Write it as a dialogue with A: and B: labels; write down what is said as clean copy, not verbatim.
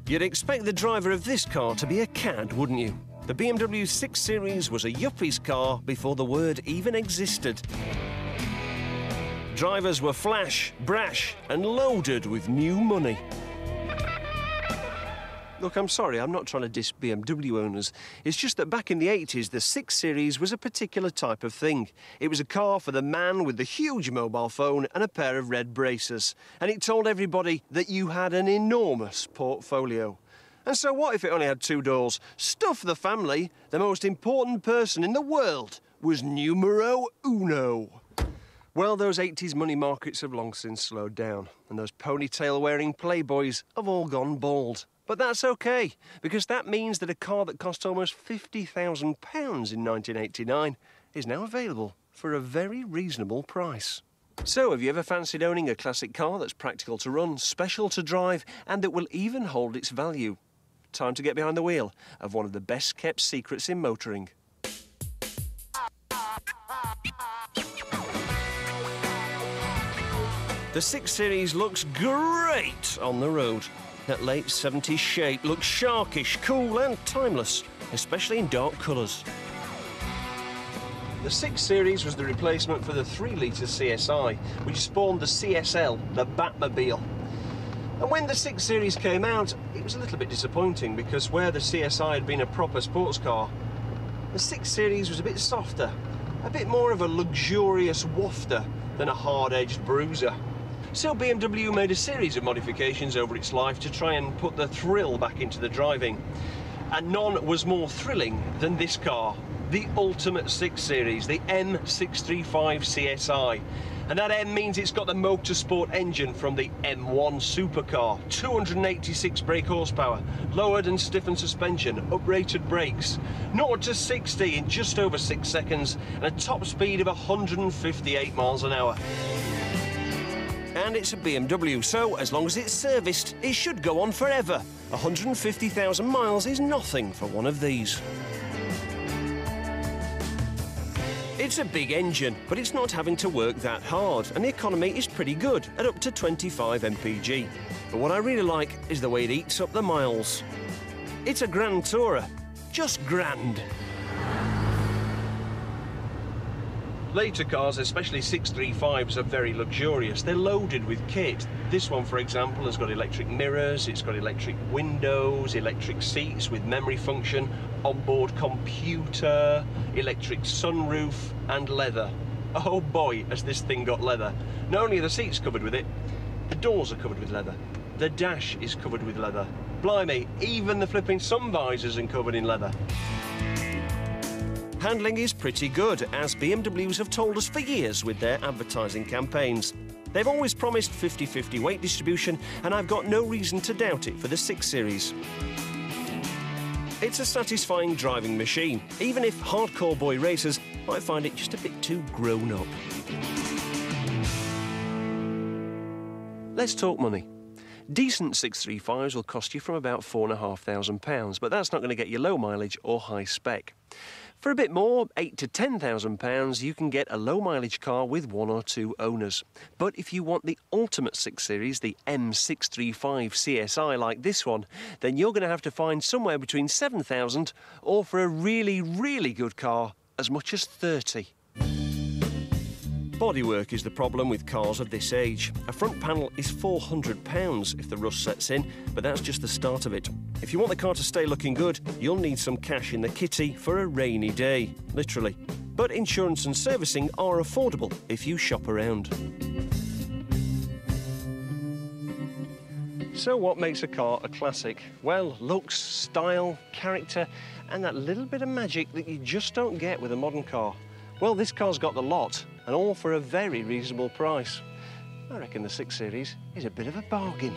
A: You'd expect the driver of this car to be a cad, wouldn't you? The BMW 6 Series was a yuppie's car before the word even existed. Drivers were flash, brash and loaded with new money. Look, I'm sorry, I'm not trying to diss BMW owners. It's just that back in the 80s, the 6 Series was a particular type of thing. It was a car for the man with the huge mobile phone and a pair of red braces. And it told everybody that you had an enormous portfolio. And so what if it only had 2 doors? Stuff the family. The most important person in the world was numero uno. Well, those 80s money markets have long since slowed down, and those ponytail-wearing playboys have all gone bald. But that's OK, because that means that a car that cost almost £50,000 in 1989 is now available for a very reasonable price. So, have you ever fancied owning a classic car that's practical to run, special to drive, and that will even hold its value? Time to get behind the wheel of one of the best-kept secrets in motoring. The 6 Series looks great on the road. That late 70s shape looks sharkish, cool and timeless, especially in dark colours. The 6 Series was the replacement for the 3-litre CSI, which spawned the CSL, the Batmobile. And when the 6 Series came out, it was a little bit disappointing because where the CSI had been a proper sports car, the 6 Series was a bit softer, a bit more of a luxurious wafter than a hard-edged bruiser. So BMW made a series of modifications over its life to try and put the thrill back into the driving. And none was more thrilling than this car, the ultimate 6 Series, the M635 CSI. And that M means it's got the motorsport engine from the M1 supercar, 286 brake horsepower, lowered and stiffened suspension, uprated brakes, 0 to 60 in just over 6 seconds, and a top speed of 158 miles an hour. And it's a BMW, so as long as it's serviced, it should go on forever. 150,000 miles is nothing for one of these. It's a big engine, but it's not having to work that hard, and the economy is pretty good, at up to 25 mpg. But what I really like is the way it eats up the miles. It's a grand tourer, just grand. Later cars, especially 635s, are very luxurious. They're loaded with kit. This one, for example, has got electric mirrors, it's got electric windows, electric seats with memory function, onboard computer, electric sunroof and leather. Oh boy, has this thing got leather. Not only are the seats covered with it, the doors are covered with leather. The dash is covered with leather. Blimey, even the flipping sun visors are covered in leather. Handling is pretty good, as BMWs have told us for years with their advertising campaigns. They've always promised 50-50 weight distribution, and I've got no reason to doubt it for the 6 Series. It's a satisfying driving machine, even if hardcore boy racers might find it just a bit too grown up. Let's talk money. Decent 635s will cost you from about £4,500, but that's not going to get you low mileage or high spec. For a bit more, £8,000 to £10,000, you can get a low-mileage car with 1 or 2 owners. But if you want the ultimate 6 Series, the M635 CSI like this one, then you're going to have to find somewhere between £7,000 or, for a really, really good car, as much as £30,000. Bodywork is the problem with cars of this age. A front panel is £400 if the rust sets in, but that's just the start of it. If you want the car to stay looking good, you'll need some cash in the kitty for a rainy day, literally. But insurance and servicing are affordable if you shop around. So what makes a car a classic? Well, looks, style, character, and that little bit of magic that you just don't get with a modern car. Well, this car's got the lot, and all for a very reasonable price. I reckon the 6 Series is a bit of a bargain.